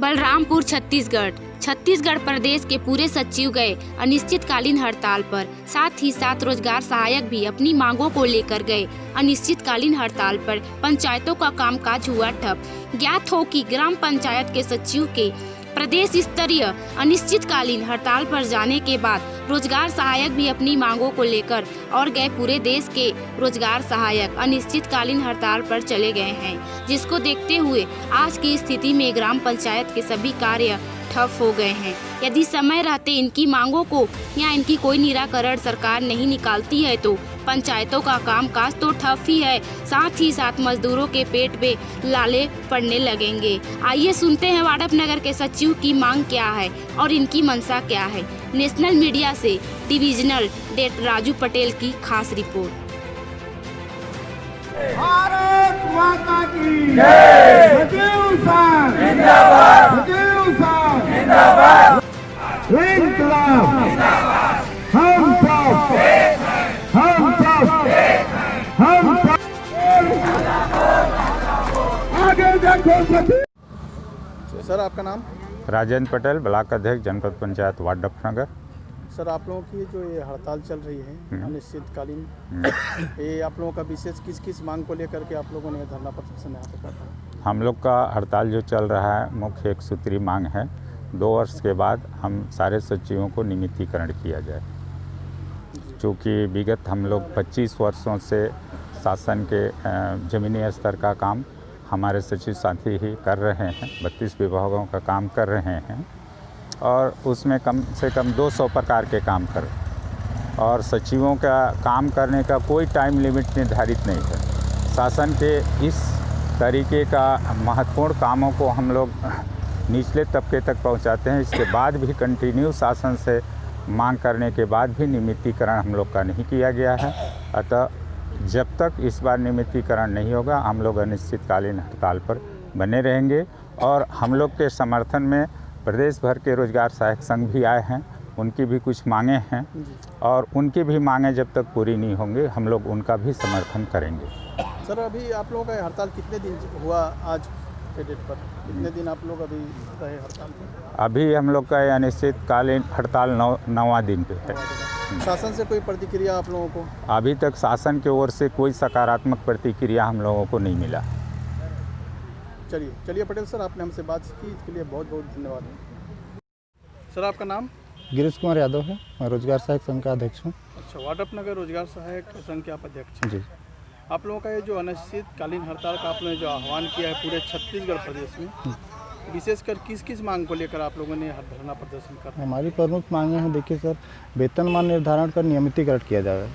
बलरामपुर छत्तीसगढ़ प्रदेश के पूरे सचिव गए अनिश्चितकालीन हड़ताल पर। साथ ही साथ रोजगार सहायक भी अपनी मांगों को लेकर गए अनिश्चितकालीन हड़ताल पर। पंचायतों का कामकाज हुआ ठप। ज्ञात हो कि ग्राम पंचायत के सचिव के प्रदेश स्तरीय अनिश्चितकालीन हड़ताल पर जाने के बाद रोजगार सहायक भी अपनी मांगों को लेकर और गए। पूरे देश के रोजगार सहायक अनिश्चितकालीन हड़ताल पर चले गए हैं, जिसको देखते हुए आज की स्थिति में ग्राम पंचायत के सभी कार्य ठप हो गए हैं। यदि समय रहते इनकी मांगों को या इनकी कोई निराकरण सरकार नहीं निकालती है तो पंचायतों का कामकाज तो ठप ही है, साथ ही साथ मजदूरों के पेट पे लाले पड़ने लगेंगे। आइए सुनते हैं वाड़फनगर के सचिव की मांग क्या है और इनकी मंशा क्या है। नेशनल मीडिया से डिविजनल डेट राजू पटेल की खास रिपोर्ट। भारत माता की जय। जिंदाबाद जिंदाबाद। इंकलाब हम सब आगे देखो। सर आपका नाम? राजेंद्र पटेल, ब्लॉक अध्यक्ष, जनपद पंचायत वाड़फनगर। सर आप लोगों की जो ये हड़ताल चल रही है अनिश्चितकालीन, ये आप लोगों का विशेष किस किस मांग को लेकर के आप लोगों ने धरना प्रदर्शन यहाँ पे करना? हम लोग का हड़ताल जो चल रहा है मुख्य एक सूत्री मांग है, 2 वर्ष के बाद हम सारे सचिवों को नियमितीकरण किया जाए। चूँकि विगत हम लोग 25 वर्षों से शासन के ज़मीनी स्तर का काम हमारे सचिव साथी ही कर रहे हैं, 32 विभागों का काम कर रहे हैं और उसमें कम से कम 200 प्रकार के काम कर, और सचिवों का काम करने का कोई टाइम लिमिट निर्धारित नहीं है। शासन के इस तरीके का महत्वपूर्ण कामों को हम लोग निचले तबके तक पहुंचाते हैं। इसके बाद भी कंटिन्यू शासन से मांग करने के बाद भी नियमितीकरण हम लोग का नहीं किया गया है। अतः जब तक इस बार नियमितीकरण नहीं होगा हम लोग अनिश्चितकालीन हड़ताल पर बने रहेंगे। और हम लोग के समर्थन में प्रदेश भर के रोजगार सहायक संघ भी आए हैं, उनकी भी कुछ मांगे हैं और उनकी भी मांगे जब तक पूरी नहीं होंगी हम लोग उनका भी समर्थन करेंगे। सर अभी आप लोगों का हड़ताल कितने दिन हुआ आज के डेट पर? कितने दिन आप लोग अभी रहे हड़ताल पर? अभी हम लोग का अनिश्चितकालीन हड़ताल 9वां दिन पे है। शासन से कोई प्रतिक्रिया आप लोगों को? अभी तक शासन की ओर से कोई सकारात्मक प्रतिक्रिया हम लोगों को नहीं मिला। चलिए पटेल सर, आपने हमसे बात की, इसके लिए बहुत बहुत धन्यवाद। सर आपका नाम? गिरीश कुमार यादव है, मैं रोजगार सहायक संघ का अध्यक्ष हूँ। अच्छा, वाड़फनगर रोजगार सहायक संघ के आप अध्यक्ष हैं? जी। आप लोगों का ये जो अनिश्चितकालीन हड़ताल का आप लोगों ने जो आह्वान किया है पूरे छत्तीसगढ़ प्रदेश में, विशेषकर किस किस मांग को लेकर आप लोगों ने धरना प्रदर्शन कर? हमारी प्रमुख मांगे हैं, देखिए सर, वेतनमान निर्धारण कर नियमितीकरण किया जाए।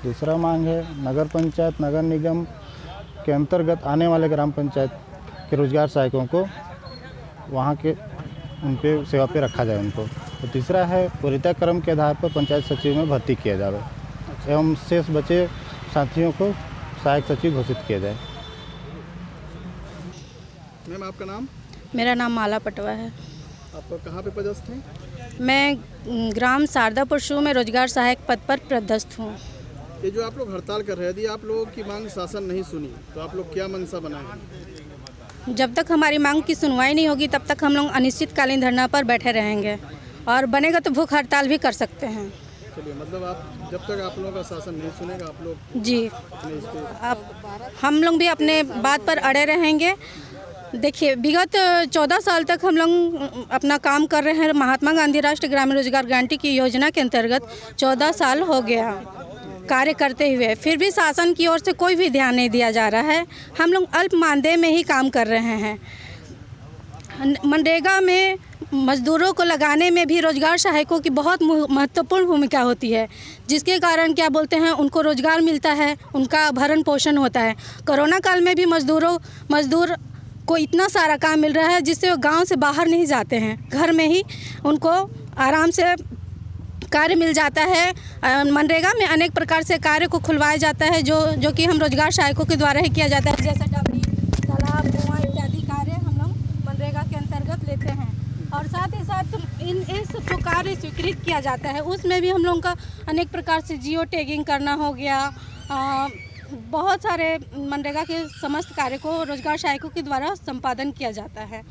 दूसरा मांग है नगर पंचायत नगर निगम के अंतर्गत आने वाले ग्राम पंचायत के रोजगार सहायकों को वहाँ के उन पे सेवा पे रखा जाए उनको। तो तीसरा है वरीयता क्रम के आधार पर पंचायत सचिव में भर्ती किया जाए एवं शेष बचे साथियों को सहायक सचिव घोषित किया जाए। मैम आपका नाम? मेरा नाम माला पटवा है। आप कहाँ पे पदस्थ हैं? मैं ग्राम शारदापुर शू में रोजगार सहायक पद पर पदस्थ हूँ। ये जो आप लोग हड़ताल कर रहे हैं, यदि आप लोगों की मांग शासन नहीं सुनी तो आप लोग क्या मंशा बनाए हैं? जब तक हमारी मांग की सुनवाई नहीं होगी तब तक हम लोग अनिश्चितकालीन धरना पर बैठे रहेंगे और बनेगा तो भूख हड़ताल भी कर सकते हैं। चलिए, मतलब आप जब तक आप लोगों का शासन नहीं सुनेगा आप लोग? जी, हम लोग भी अपने बात पर अड़े रहेंगे। देखिए, विगत 14 साल तक हम लोग अपना काम कर रहे हैं। महात्मा गांधी राष्ट्रीय ग्रामीण रोजगार गारंटी की योजना के अंतर्गत 14 साल हो गया कार्य करते हुए, फिर भी शासन की ओर से कोई भी ध्यान नहीं दिया जा रहा है। हम लोग अल्प मानदेय में ही काम कर रहे हैं। मनरेगा में मजदूरों को लगाने में भी रोजगार सहायकों की बहुत महत्वपूर्ण भूमिका होती है, जिसके कारण क्या बोलते हैं उनको रोजगार मिलता है, उनका भरण पोषण होता है। कोरोना काल में भी मजदूर को इतना सारा काम मिल रहा है जिससे वो गांव से बाहर नहीं जाते हैं, घर में ही उनको आराम से कार्य मिल जाता है। मनरेगा में अनेक प्रकार से कार्य को खुलवाया जाता है जो कि हम रोजगार सहायकों के द्वारा ही किया जाता है, जैसे डबरी, तालाब, कुआं इत्यादि कार्य हम लोग मनरेगा के अंतर्गत लेते हैं। और साथ ही साथ इस जो कार्य स्वीकृत किया जाता है उसमें भी हम लोगों का अनेक प्रकार से जियो टैगिंग करना हो गया, बहुत सारे मनरेगा के समस्त कार्य को रोजगार सहायकों के द्वारा संपादन किया जाता है।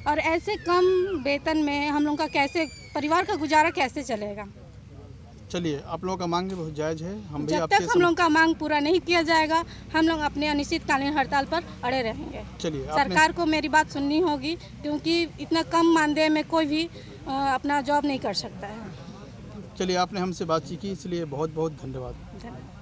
और ऐसे कम वेतन में हम लोग का कैसे परिवार का गुजारा कैसे चलेगा। चलिए, आप लोगों का मांग भी बहुत जायज़ है। हम भी जब आपसे तक हम लोग का मांग पूरा नहीं किया जाएगा हम लोग अपने अनिश्चितकालीन हड़ताल पर अड़े रहेंगे। चलिए, सरकार को मेरी बात सुननी होगी, क्योंकि इतना कम मानदेय में कोई भी अपना जॉब नहीं कर सकता है। चलिए, आपने हमसे बातचीत की, इसलिए बहुत बहुत धन्यवाद। धन्यवाद।